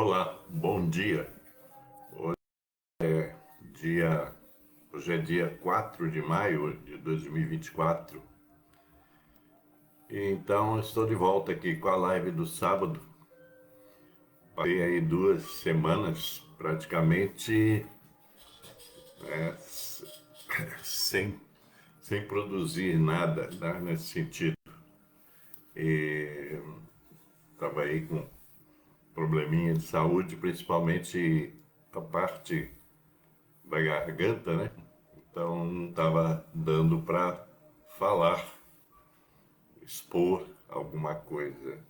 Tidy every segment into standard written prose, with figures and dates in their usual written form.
Olá, bom dia. Dia, Hoje é dia 4 de maio de 2024. Então estou de volta aqui com a live do sábado. Passei aí 2 semanas praticamente né, sem, sem produzir nada, né, nesse sentido. E estava aí com probleminha de saúde, principalmente a parte da garganta, né? Então não estava dando para falar, expor alguma coisa.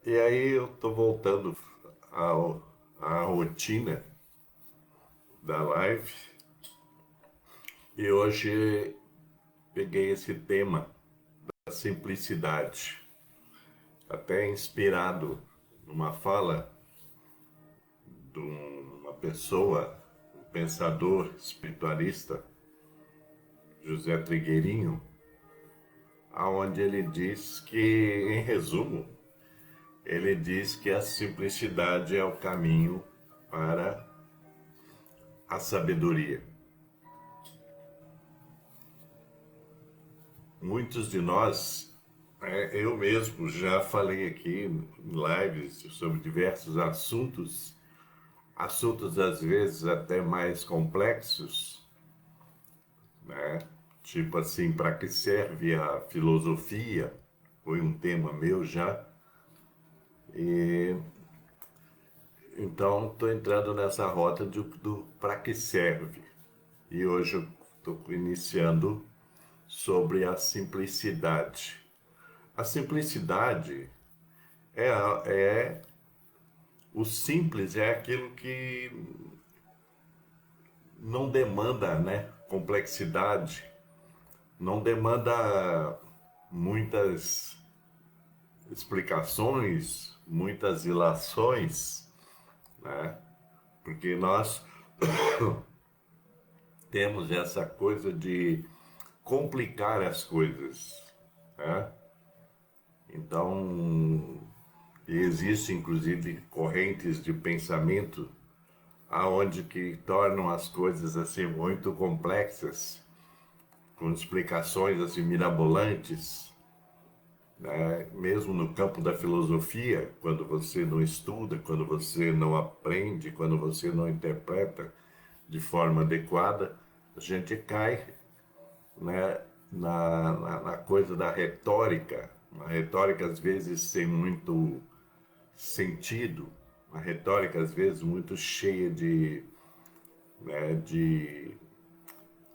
E aí eu estou voltando à rotina da live e hoje peguei esse tema da simplicidade, até inspirado numa fala de uma pessoa, um pensador espiritualista, José Trigueirinho, aonde ele diz que, em resumo, ele diz que a simplicidade é o caminho para a sabedoria. Muitos de nós, eu mesmo já falei aqui em lives sobre diversos assuntos às vezes até mais complexos, né? Tipo assim, para que serve a filosofia? Foi um tema meu já. E então estou entrando nessa rota do para que serve. E hoje eu estou iniciando sobre a simplicidade. A simplicidade é o simples, é aquilo que não demanda, né, complexidade, não demanda muitas explicações, muitas ilações, né? Porque nós temos essa coisa de complicar as coisas, né? Então, existem inclusive correntes de pensamento aonde que tornam as coisas assim muito complexas, com explicações assim mirabolantes, né? Mesmo no campo da filosofia, quando você não estuda, quando você não aprende, quando você não interpreta de forma adequada, a gente cai, né, na coisa da retórica, uma retórica às vezes sem muito sentido, uma retórica às vezes muito cheia de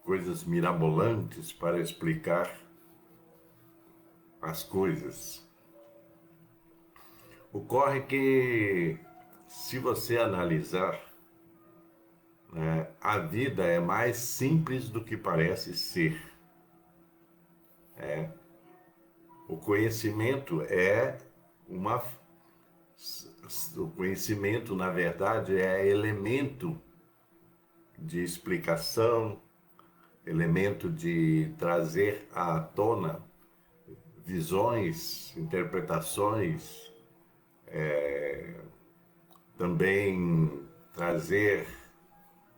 coisas mirabolantes para explicar as coisas. Ocorre que, se você analisar, né, a vida é mais simples do que parece ser. O conhecimento uma. O conhecimento, na verdade, é elemento de explicação, elemento de trazer à tona visões, interpretações, também trazer,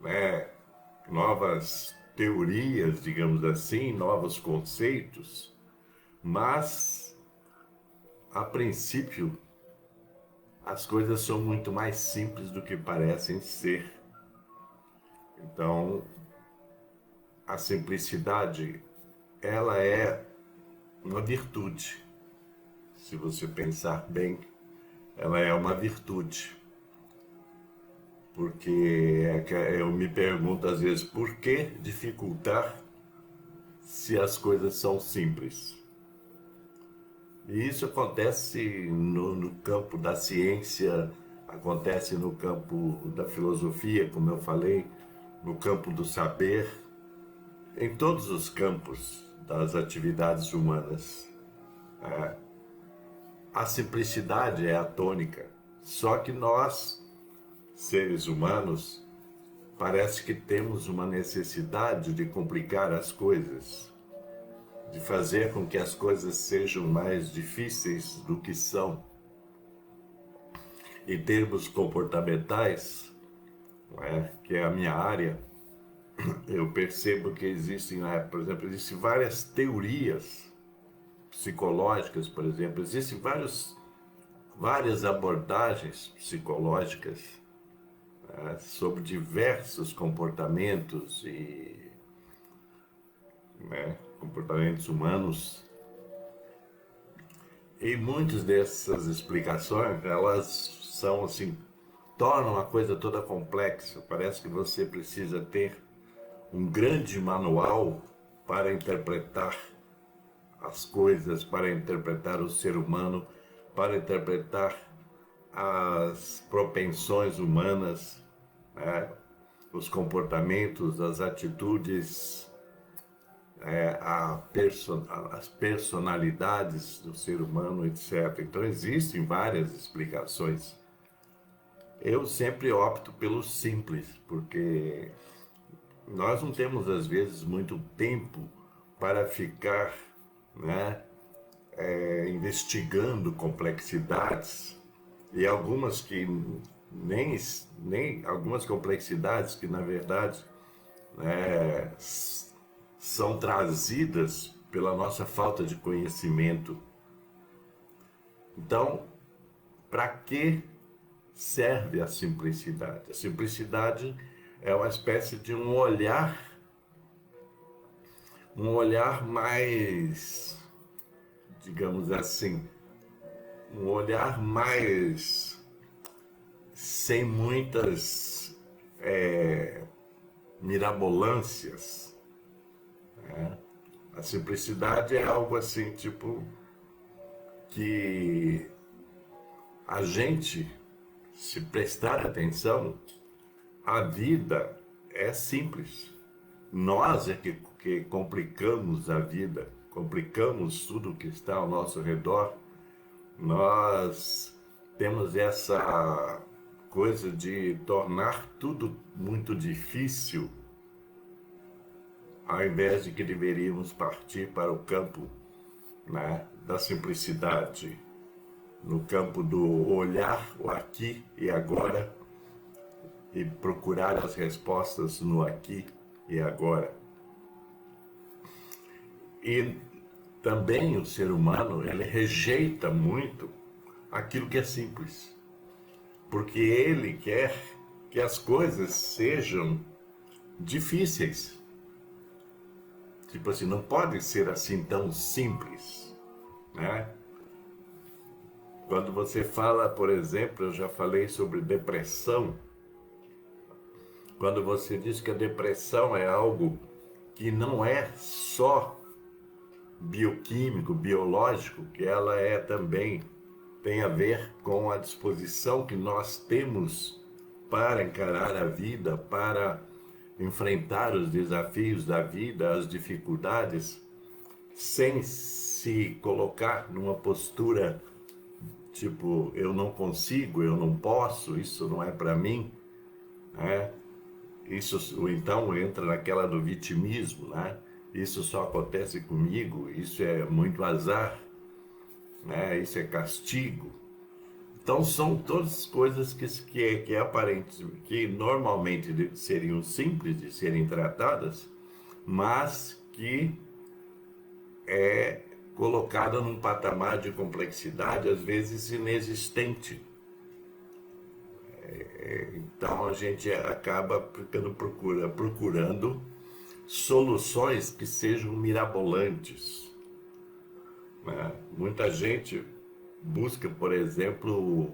né, novas teorias, digamos assim, novos conceitos, mas, a princípio, as coisas são muito mais simples do que parecem ser. Então, a simplicidade, ela é uma virtude. Se você pensar bem, ela é uma virtude. Porque eu me pergunto às vezes, por que dificultar se as coisas são simples? E isso acontece no campo da ciência, acontece no campo da filosofia, como eu falei, no campo do saber, em todos os campos das atividades humanas. A simplicidade é a tônica, só que nós, seres humanos, parece que temos uma necessidade de complicar as coisas, de fazer com que as coisas sejam mais difíceis do que são. Em termos comportamentais, né, que é a minha área, eu percebo que existem, né, por exemplo, existem várias teorias psicológicas, por exemplo, existem várias abordagens psicológicas, né, sobre diversos comportamentos né, comportamentos humanos. E muitas dessas explicações, elas são assim, tornam a coisa toda complexa. Parece que você precisa ter um grande manual para interpretar as coisas, para interpretar o ser humano, para interpretar as propensões humanas, né? Os comportamentos, as atitudes, as personalidades do ser humano, etc. Então existem várias explicações. Eu sempre opto pelo simples, porque nós não temos às vezes muito tempo para ficar, né, investigando complexidades, e algumas que nem algumas complexidades que na verdade são trazidas pela nossa falta de conhecimento. Então, para que serve a simplicidade? A simplicidade é uma espécie de um olhar mais, digamos assim, um olhar mais sem muitas mirabolâncias. A simplicidade é algo assim, tipo, que a gente, se prestar atenção, a vida é simples. Nós é que complicamos a vida, complicamos tudo que está ao nosso redor. Nós temos essa coisa de tornar tudo muito difícil, ao invés de que deveríamos partir para o campo, né, da simplicidade, no campo do olhar o aqui e agora e procurar as respostas no aqui e agora. E também o ser humano, ele rejeita muito aquilo que é simples, porque ele quer que as coisas sejam difíceis. Tipo assim, não pode ser assim tão simples, né? Quando você fala, por exemplo, eu já falei sobre depressão, quando você diz que a depressão é algo que não é só bioquímico, biológico, que ela é também, tem a ver com a disposição que nós temos para encarar a vida, para enfrentar os desafios da vida, as dificuldades, sem se colocar numa postura tipo, eu não consigo, eu não posso, isso não é para mim, né? Isso, então, entra naquela do vitimismo, né? Isso só acontece comigo, isso é muito azar, né? Isso é castigo. Então, são todas coisas que é aparente, que normalmente seriam simples de serem tratadas, mas que é colocada num patamar de complexidade, às vezes inexistente. Então a gente acaba procurando soluções que sejam mirabolantes, né? Muita gente busca, por exemplo,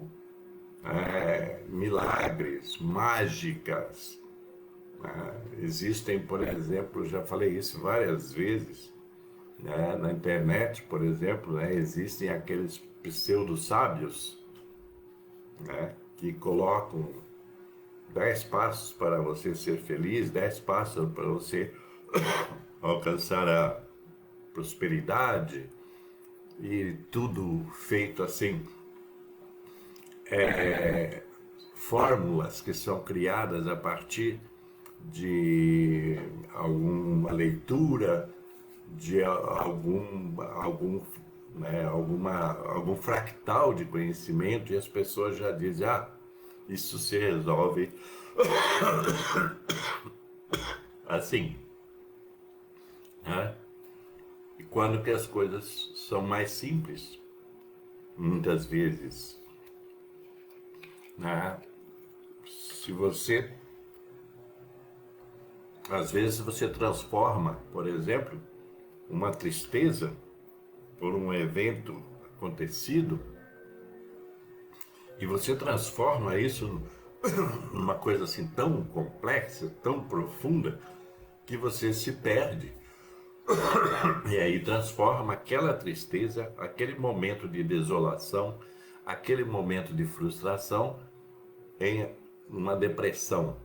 milagres, mágicas, né? Existem, por exemplo, já falei isso várias vezes, né? Na internet, por exemplo, né? Existem aqueles pseudo-sábios, né? Que colocam 10 passos para você ser feliz, 10 passos para você alcançar a prosperidade, e tudo feito assim, fórmulas que são criadas a partir de alguma leitura, de algum né, algum fractal de conhecimento e as pessoas já dizem, isso se resolve assim, né? E quando que as coisas são mais simples, muitas vezes, né? Se você, às vezes você transforma, por exemplo, uma tristeza por um evento acontecido e você transforma isso numa coisa assim tão complexa, tão profunda, que você se perde. E aí transforma aquela tristeza, aquele momento de desolação, aquele momento de frustração em uma depressão.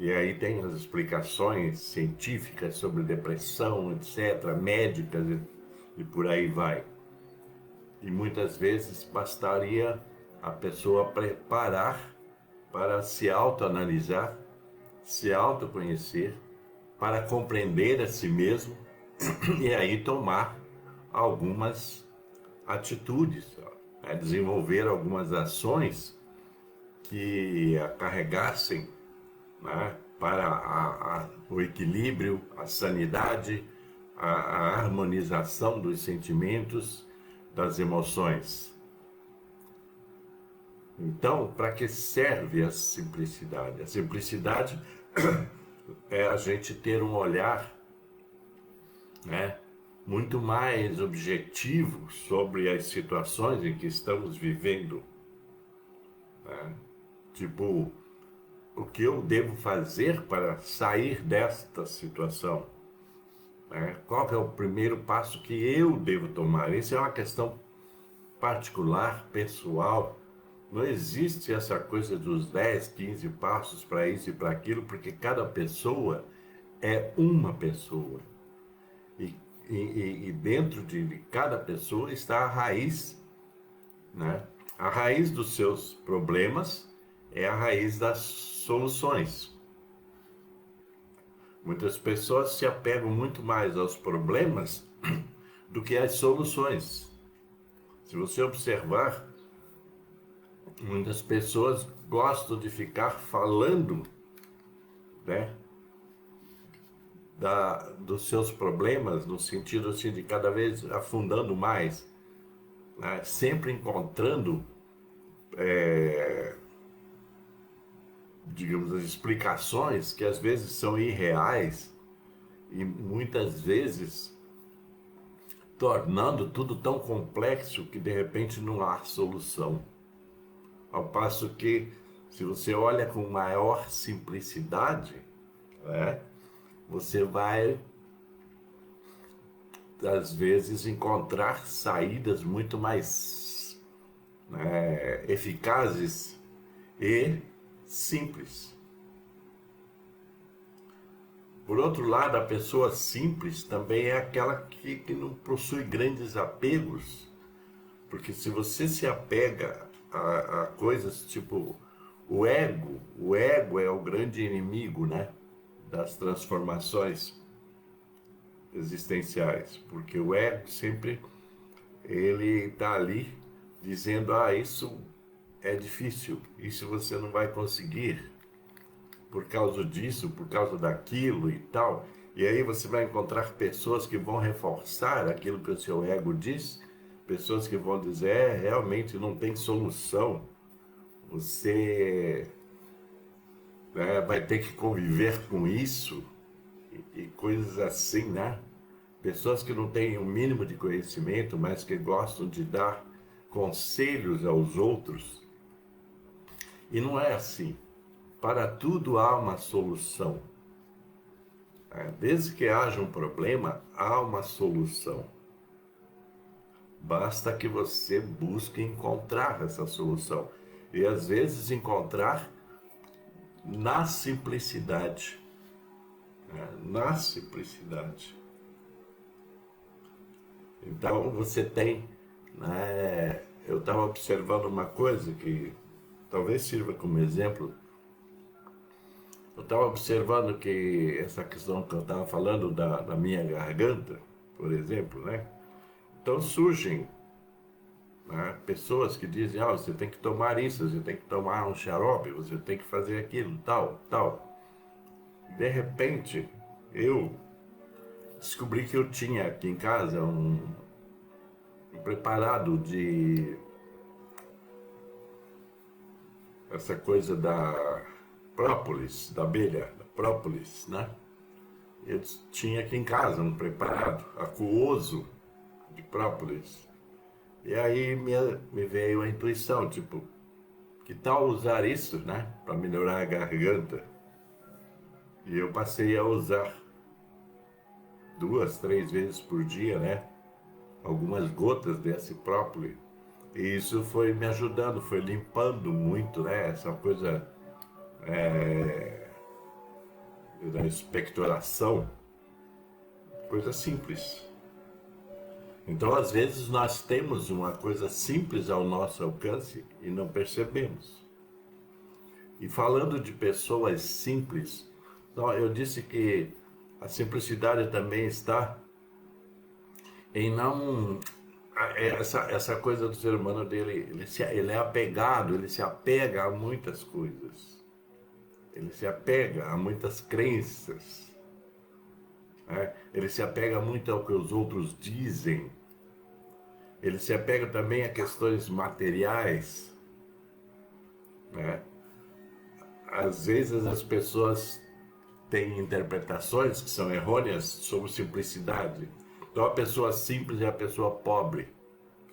E aí tem as explicações científicas sobre depressão, etc., médicas e por aí vai. E muitas vezes bastaria a pessoa preparar para se autoanalisar, se autoconhecer, para compreender a si mesmo e aí tomar algumas atitudes, né? Desenvolver algumas ações que a carregassem, né, para o equilíbrio, a sanidade, a harmonização dos sentimentos, das emoções. Então, para que serve a simplicidade? A simplicidade é a gente ter um olhar, né, muito mais objetivo sobre as situações em que estamos vivendo, né? Tipo, o que eu devo fazer para sair desta situação, né? Qual é o primeiro passo que eu devo tomar? Isso é uma questão particular, pessoal. Não existe essa coisa dos 10, 15 passos para isso e para aquilo, porque cada pessoa é uma pessoa. E, e dentro de cada pessoa está a raiz, né? A raiz dos seus problemas é a raiz das soluções. Muitas pessoas se apegam muito mais aos problemas do que às soluções. Se você observar, muitas pessoas gostam de ficar falando, né, dos seus problemas, no sentido assim, de cada vez afundando mais, né, sempre encontrando, digamos, as explicações que às vezes são irreais e muitas vezes tornando tudo tão complexo que de repente não há solução. Ao passo que, se você olha com maior simplicidade, né, você vai, às vezes, encontrar saídas muito mais, né, eficazes e simples. Por outro lado, a pessoa simples também é aquela que não possui grandes apegos, porque se você se apega a coisas tipo o ego é o grande inimigo, né, das transformações existenciais, porque o ego sempre ele está ali dizendo, isso é difícil, isso você não vai conseguir por causa disso, por causa daquilo e tal. E aí você vai encontrar pessoas que vão reforçar aquilo que o seu ego diz, pessoas que vão dizer, realmente não tem solução, você, né, vai ter que conviver com isso e coisas assim, né? Pessoas que não têm o mínimo de conhecimento, mas que gostam de dar conselhos aos outros. E não é assim. Para tudo há uma solução. Desde que haja um problema, há uma solução. Basta que você busque encontrar essa solução. E às vezes encontrar na simplicidade. Na simplicidade. Então você tem, né, eu estava observando uma coisa que talvez sirva como exemplo. Eu estava observando que essa questão que eu estava falando da minha garganta, por exemplo, né? Então surgem, né, pessoas que dizem, você tem que tomar isso, você tem que tomar um xarope, você tem que fazer aquilo, tal, tal. De repente, eu descobri que eu tinha aqui em casa um preparado de essa coisa da própolis, da abelha, da própolis, né? Eu tinha aqui em casa um preparado aquoso de própolis. E aí me veio a intuição, tipo, que tal usar isso, né, para melhorar a garganta? E eu passei a usar 2, 3 vezes por dia, né, algumas gotas desse própolis. E isso foi me ajudando, foi limpando muito, né, essa coisa da expectoração, coisa simples. Então, às vezes, nós temos uma coisa simples ao nosso alcance e não percebemos. E falando de pessoas simples, então, eu disse que a simplicidade também está em não... Essa coisa do ser humano dele, ele é apegado, ele se apega a muitas coisas. Ele se apega a muitas crenças. Né? Ele se apega muito ao que os outros dizem. Ele se apega também a questões materiais, né? Às vezes as pessoas têm interpretações que são errôneas sobre simplicidade. Então a pessoa simples é a pessoa pobre,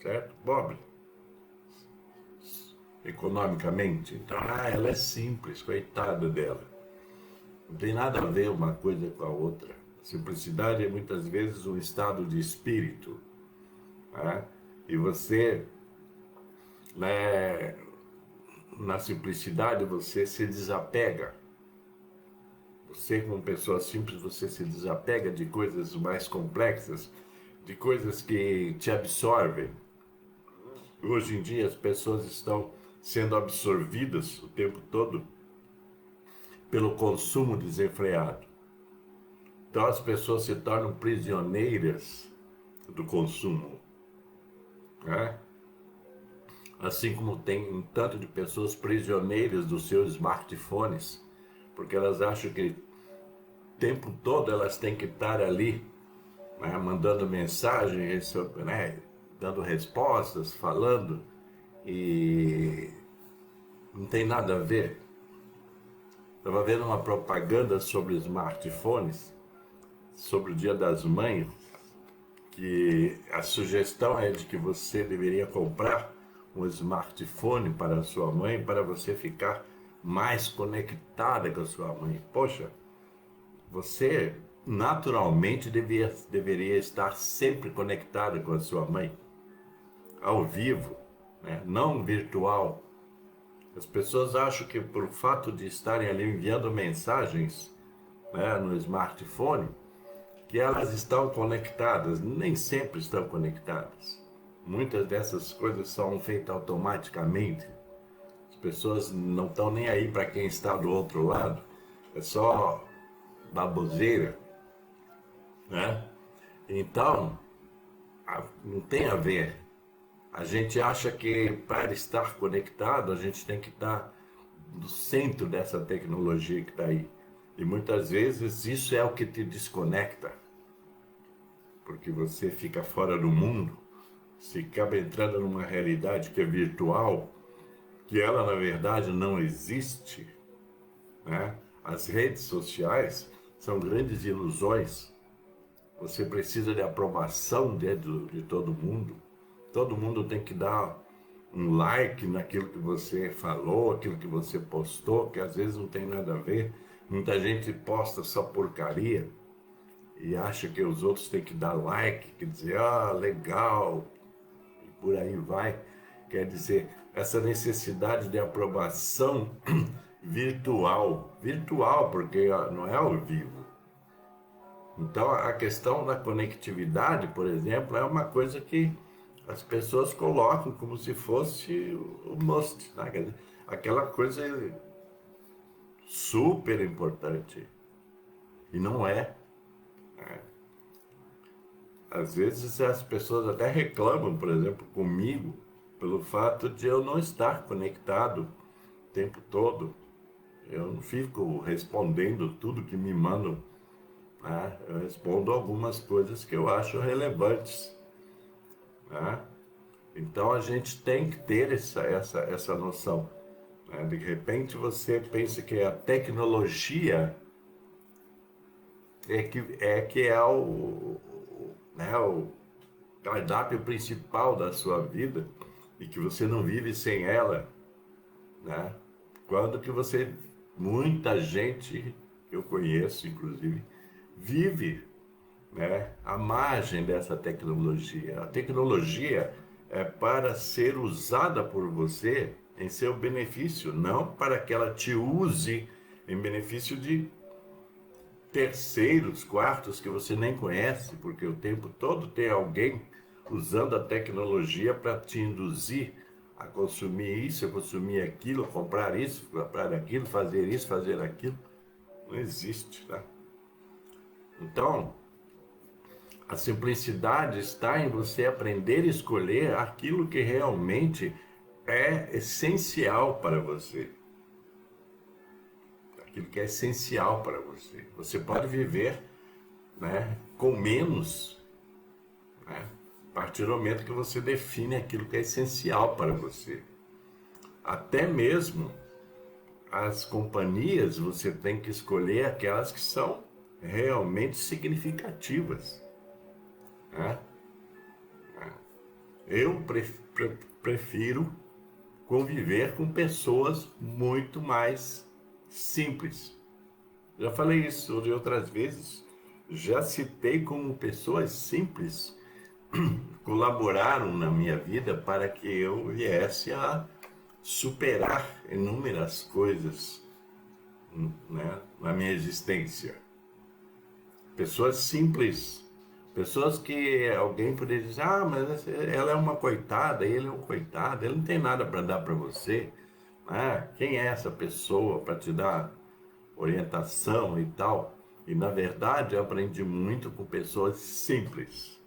certo? Pobre, economicamente. Então, ela é simples, coitada dela. Não tem nada a ver uma coisa com a outra. A simplicidade é muitas vezes um estado de espírito, né? E você, né, na simplicidade, você se desapega. Você, como pessoa simples, você se desapega de coisas mais complexas, de coisas que te absorvem. Hoje em dia, as pessoas estão sendo absorvidas o tempo todo pelo consumo desenfreado. Então, as pessoas se tornam prisioneiras do consumo, né? Assim como tem um tanto de pessoas prisioneiras dos seus smartphones, porque elas acham que o tempo todo elas têm que estar ali, né, mandando mensagens, né, dando respostas, falando, e não tem nada a ver. Estava vendo uma propaganda sobre smartphones, sobre o Dia das Mães, que a sugestão é de que você deveria comprar um smartphone para a sua mãe, para você ficar mais conectada com a sua mãe. Poxa, você naturalmente deveria estar sempre conectada com a sua mãe, ao vivo, né? Não virtual. As pessoas acham que por fato de estarem ali enviando mensagens, né, no smartphone, que elas estão conectadas. Nem sempre estão conectadas. Muitas dessas coisas são feitas automaticamente. As pessoas não estão nem aí para quem está do outro lado. É só baboseira, né? Então, não tem a ver. A gente acha que para estar conectado, a gente tem que estar no centro dessa tecnologia que está aí. E muitas vezes isso é o que te desconecta. Porque você fica fora do mundo, se acaba entrando numa realidade que é virtual, que ela na verdade não existe, né? As redes sociais são grandes ilusões. Você precisa de aprovação de todo mundo. Todo mundo tem que dar um like naquilo que você falou, aquilo que você postou, que às vezes não tem nada a ver. Muita gente posta só porcaria e acha que os outros têm que dar like, quer dizer, legal, e por aí vai. Quer dizer, essa necessidade de aprovação virtual, porque não é ao vivo. Então, a questão da conectividade, por exemplo, é uma coisa que as pessoas colocam como se fosse o must, né? Quer dizer, aquela coisa super importante. E não é. Às vezes as pessoas até reclamam, por exemplo, comigo, pelo fato de eu não estar conectado o tempo todo. Eu não fico respondendo tudo que me mandam, né? Eu respondo algumas coisas que eu acho relevantes, né? Então a gente tem que ter essa noção, né? De repente você pensa que a tecnologia é né, o cardápio principal da sua vida e que você não vive sem ela, né? Quando que você, muita gente que eu conheço, inclusive, vive, né, à margem dessa tecnologia. A tecnologia é para ser usada por você em seu benefício, não para que ela te use em benefício de terceiros, quartos que você nem conhece, porque o tempo todo tem alguém usando a tecnologia para te induzir a consumir isso, a consumir aquilo, comprar isso, comprar aquilo, fazer isso, fazer aquilo. Não existe, tá? Então, a simplicidade está em você aprender a escolher aquilo que realmente é essencial para você. Aquilo que é essencial para você. Você pode viver, né, com menos, né, a partir do momento que você define aquilo que é essencial para você. Até mesmo as companhias, você tem que escolher aquelas que são realmente significativas, né? Eu prefiro conviver com pessoas muito mais simples. Já falei isso de outras vezes, já citei como pessoas simples colaboraram na minha vida para que eu viesse a superar inúmeras coisas, né, na minha existência. Pessoas simples, pessoas que alguém poderia dizer, ah, mas ela é uma coitada, ele é um coitado, ele não tem nada para dar para você, né? Quem é essa pessoa para te dar orientação e tal? E na verdade eu aprendi muito com pessoas simples.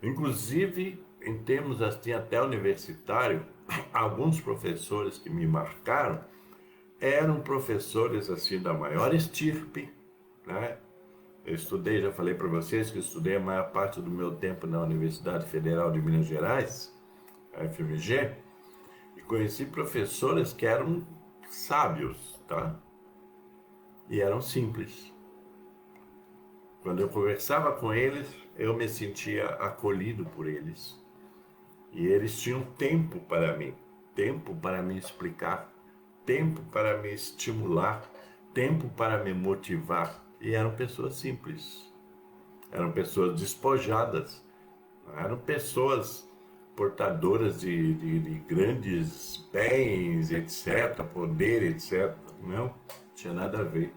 Inclusive, em termos assim até universitário, alguns professores que me marcaram eram professores assim da maior estirpe, né? Eu estudei, já falei para vocês que eu estudei a maior parte do meu tempo na Universidade Federal de Minas Gerais, a FMG, e conheci professores que eram sábios, tá? E eram simples. Quando eu conversava com eles, eu me sentia acolhido por eles. E eles tinham tempo para mim, tempo para me explicar, tempo para me estimular, tempo para me motivar. E eram pessoas simples, eram pessoas despojadas, não eram pessoas portadoras de grandes bens, etc., poder, etc. Não, tinha nada a ver.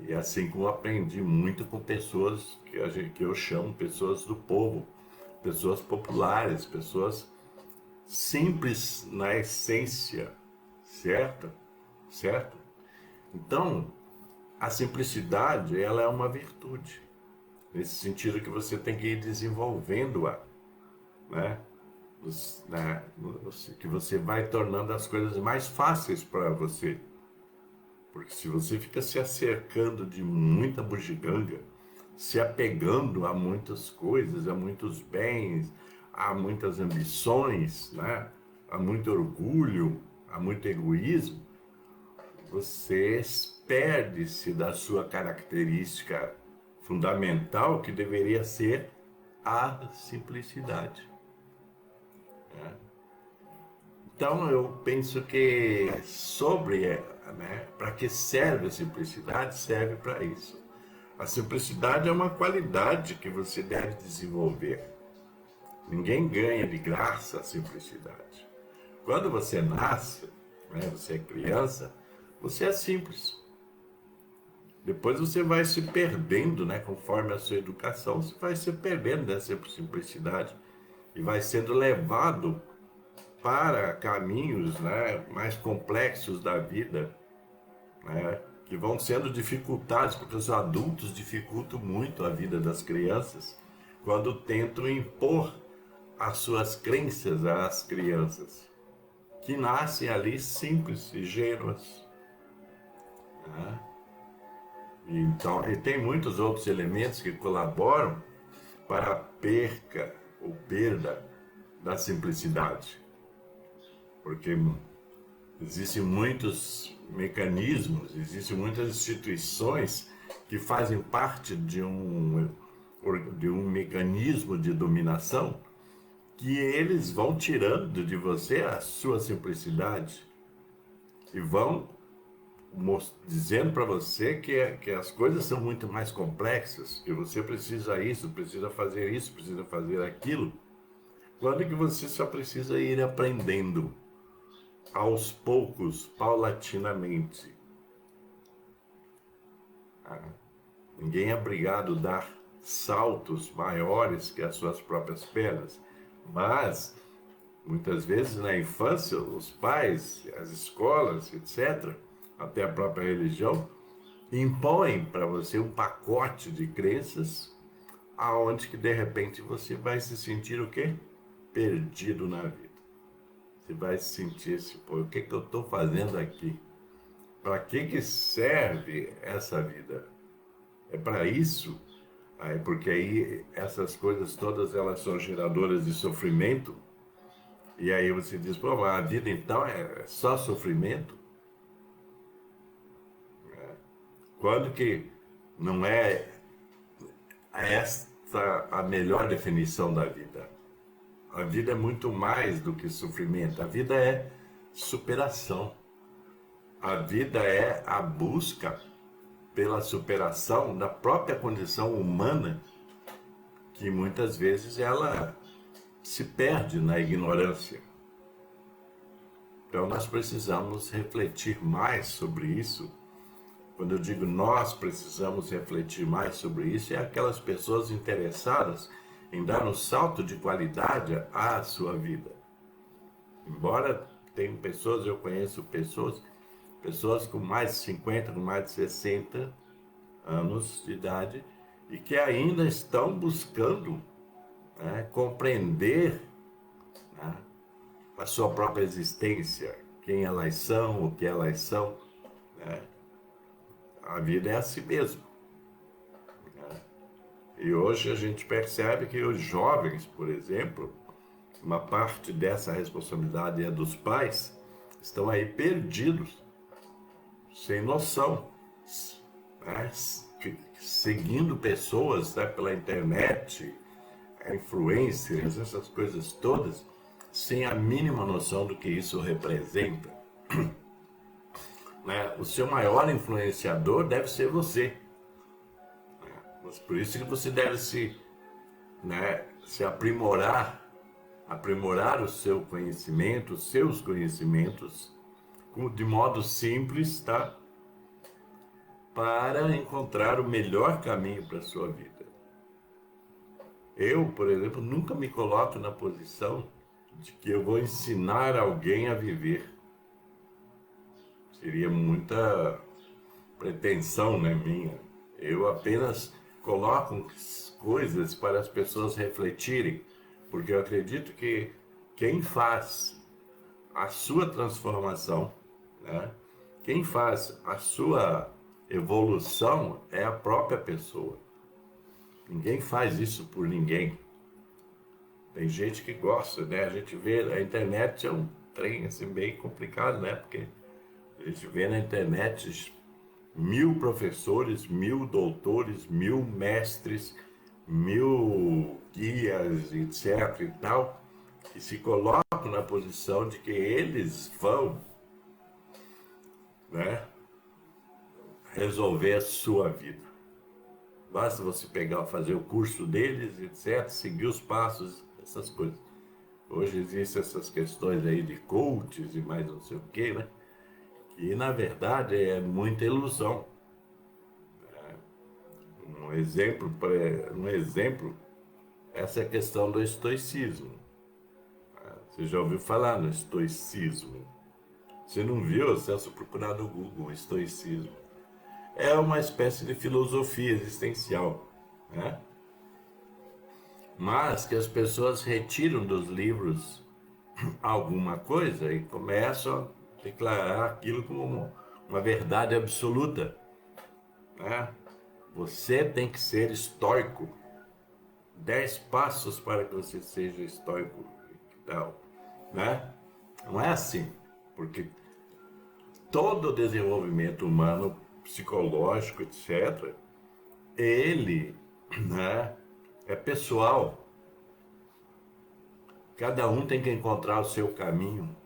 E assim como aprendi muito com pessoas que eu chamo pessoas do povo, pessoas populares, pessoas simples na essência, certo? Certo? Então, a simplicidade, ela é uma virtude, nesse sentido que você tem que ir desenvolvendo-a, né? Que você vai tornando as coisas mais fáceis para você. Porque se você fica se acercando de muita bugiganga, se apegando a muitas coisas, a muitos bens, a muitas ambições, né? A muito orgulho, a muito egoísmo, você perde-se da sua característica fundamental, que deveria ser a simplicidade, né? Então eu penso que né, para que serve a simplicidade, serve para isso. A simplicidade é uma qualidade que você deve desenvolver. Ninguém ganha de graça a simplicidade. Quando você nasce, né, você é criança, você é simples. Depois você vai se perdendo, né, conforme a sua educação, você vai se perdendo dessa simplicidade e vai sendo levado para caminhos, né, mais complexos da vida, né, que vão sendo dificultados, porque os adultos dificultam muito a vida das crianças quando tentam impor as suas crenças às crianças, que nascem ali simples, ingênuas, né? Então, e tem muitos outros elementos que colaboram para a perca ou perda da simplicidade, porque existem muitos mecanismos, existem muitas instituições que fazem parte de um mecanismo de dominação que eles vão tirando de você a sua simplicidade e vão dizendo para você que as coisas são muito mais complexas, que você precisa isso, precisa fazer aquilo, quando que você só precisa ir aprendendo aos poucos, paulatinamente. Ninguém é obrigado a dar saltos maiores que as suas próprias pernas, mas muitas vezes na infância os pais, as escolas, etc., até a própria religião, impõem para você um pacote de crenças aonde que de repente você vai se sentir o quê? Perdido na vida. Você vai se sentir assim, pô, o que eu estou fazendo aqui? Para que serve essa vida? É para isso? Porque aí essas coisas todas elas são geradoras de sofrimento. E aí você diz, pô, a vida então é só sofrimento? Quando que não é esta a melhor definição da vida? A vida é muito mais do que sofrimento. A vida é superação. A vida é a busca pela superação da própria condição humana, que muitas vezes ela se perde na ignorância. Então nós precisamos refletir mais sobre isso. Quando eu digo nós precisamos refletir mais sobre isso, é aquelas pessoas interessadas em dar um salto de qualidade à sua vida. Embora tenham pessoas, eu conheço pessoas com mais de 50, com mais de 60 anos de idade e que ainda estão buscando, né, compreender, né, a sua própria existência, quem elas são, o que elas são, né? A vida é assim mesmo, né? E hoje a gente percebe que os jovens, por exemplo, uma parte dessa responsabilidade é dos pais, estão aí perdidos, sem noção, né? Seguindo pessoas, né, pela internet, influencers, essas coisas todas, sem a mínima noção do que isso representa, né? O seu maior influenciador deve ser você, né? Mas por isso que você deve se aprimorar o seu conhecimento, os seus conhecimentos, de modo simples, tá? Para encontrar o melhor caminho para a sua vida. Eu, por exemplo, nunca me coloco na posição de que eu vou ensinar alguém a viver. Seria muita pretensão, né, minha. Eu apenas coloco coisas para as pessoas refletirem, porque eu acredito que quem faz a sua transformação, né, quem faz a sua evolução é a própria pessoa. Ninguém faz isso por ninguém. Tem gente que gosta, né? A gente vê, a internet é um trem assim bem complicado, né? Porque a gente vê na internet 1000 professores, 1000 doutores, 1000 mestres, 1000 guias, etc. e tal, que se colocam na posição de que eles vão, né, resolver a sua vida. Basta você pegar, fazer o curso deles, etc., seguir os passos, essas coisas. Hoje existem essas questões aí de coaches e mais não sei o quê, né? Que na verdade é muita ilusão. Um exemplo, essa é a questão do estoicismo. Você já ouviu falar no estoicismo? Se não viu, você é só procurar no Google, estoicismo. é uma espécie de filosofia existencial, né? Mas que as pessoas retiram dos livros alguma coisa e começam a declarar aquilo como uma verdade absoluta, né? Você tem que ser estoico. 10 passos para que você seja estoico e tal, né? Não é assim, porque todo o desenvolvimento humano, psicológico, etc., ele, né, é pessoal. Cada um tem que encontrar o seu caminho.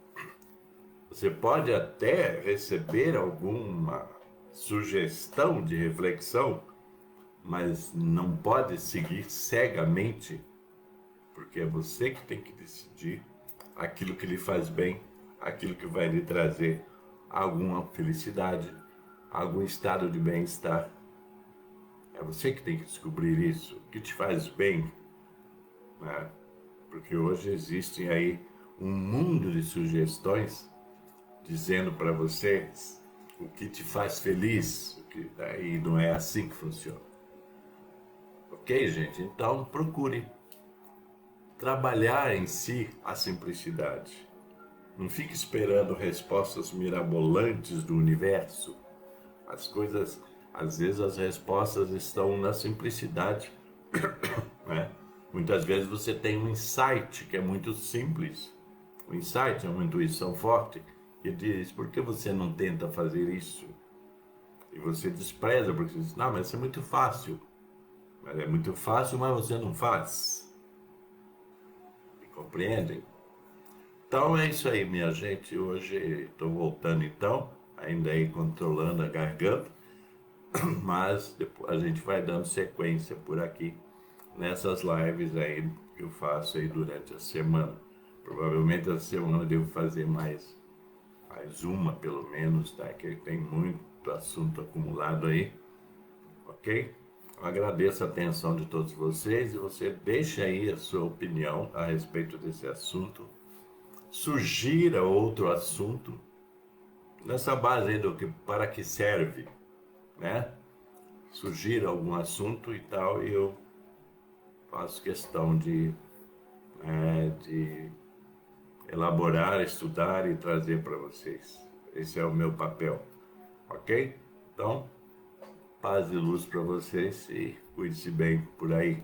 Você pode até receber alguma sugestão de reflexão, mas não pode seguir cegamente, porque é você que tem que decidir aquilo que lhe faz bem, aquilo que vai lhe trazer alguma felicidade, algum estado de bem-estar. É você que tem que descobrir isso, o que te faz bem, né? Porque hoje existem aí um mundo de sugestões dizendo para vocês o que te faz feliz, o que daí não é assim que funciona. Ok, gente? Então procure trabalhar em si a simplicidade. Não fique esperando respostas mirabolantes do universo. As coisas, às vezes as respostas estão na simplicidade, né? Muitas vezes você tem um insight que é muito simples. O insight é uma intuição forte que diz, por que você não tenta fazer isso? E você despreza porque você diz, não, mas isso é muito fácil. Mas é muito fácil, mas você não faz. Me compreendem? Então é isso aí, minha gente. Hoje estou voltando então, ainda aí controlando a garganta, mas depois a gente vai dando sequência por aqui nessas lives aí que eu faço aí durante a semana. Provavelmente essa semana eu devo fazer mais uma pelo menos, tá? Que tem muito assunto acumulado aí, ok? Eu agradeço a atenção de todos vocês e você deixa aí a sua opinião a respeito desse assunto. Sugira outro assunto nessa base aí do que para que serve, né? Sugira algum assunto e tal, e eu faço questão de elaborar, estudar e trazer para vocês. Esse é o meu papel, ok? Então, paz e luz para vocês e cuide-se bem por aí.